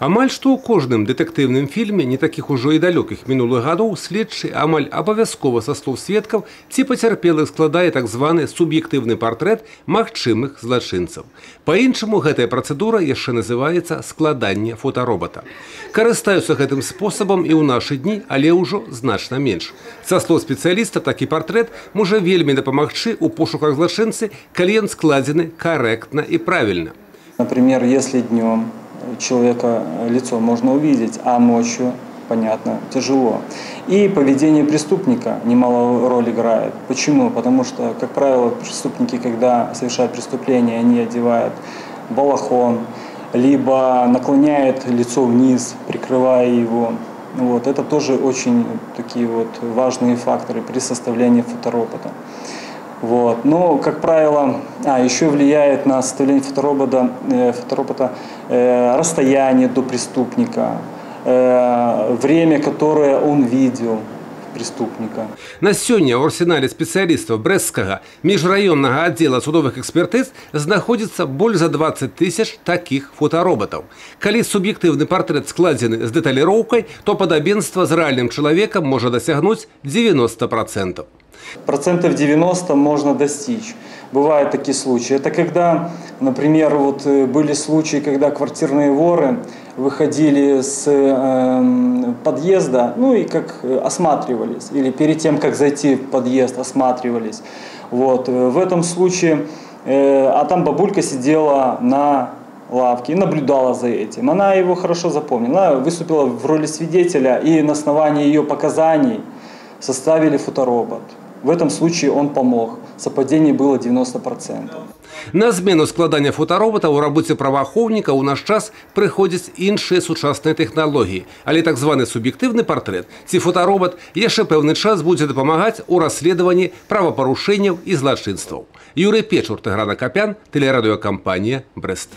Амаль што ў кожным дэтэктыўным фільме, не такіх ужо і далёкіх мінулых гадоў, следчы амаль абавязкова са слоў сведкаў ці пацярпелых складае так званы суб'ектыўны партрэт магчымых злачынцаў. Па-іншаму гэтая працэдура яшчэ называецца складанне фотаробата. Карыстаюцца гэтым спосабам і ў нашы дні, але ўжо значна менш. Са слоў спецыяліста, такі партрэт можа вельмі дапамагчы ў пошуках злачынцы, калі ён складзены карэктна і правільна. Например, если днем человека лицо можно увидеть, а ночью, понятно, тяжело. И поведение преступника немало роль играет. Почему? Потому что, как правило, преступники, когда совершают преступление, они одевают балахон, либо наклоняют лицо вниз, прикрывая его. Вот. Это тоже очень такие вот важные факторы при составлении фоторобота. Вот. Но, как правило, еще влияет на составление фоторобота расстояние до преступника, время, которое он видел преступника. На сёння ў арсенале спецыялістаў брэсцкага міжраённага аддзела судовых экспертыз знаходзіцца больш за 20 000 такіх фотаробатаў. Калі суб'ектыўны партрэт складзены з дэталіроўкай, то падабенства з рэальным чалавекам можа дасягнуць 90%. Процентов 90 можно достичь. Бывают такие случаи. Это когда, например, вот были случаи, когда квартирные воры выходили с подъезда, ну и как осматривались, или перед тем, как зайти в подъезд, осматривались. Вот. В этом случае, а там бабулька сидела на лавке и наблюдала за этим. Она его хорошо запомнила, она выступила в роли свидетеля, и на основании ее показаний составили фоторобот. В этом случае он помог. Совпадение было 90%. На змену складання фотаробата ў рабоце праваахоўніка ў наш час прыходзяць іншыя сучасныя тэхналогіі, але так званы суб'ектыўны партрэт ці фотаробат яшчэ пэўны час будзе дапамагаць у расследаванні правапарушэнняў і злачынстваў. Юрый Печур, Тыгран Акапян, тэлерадыёкампанія «Брэст».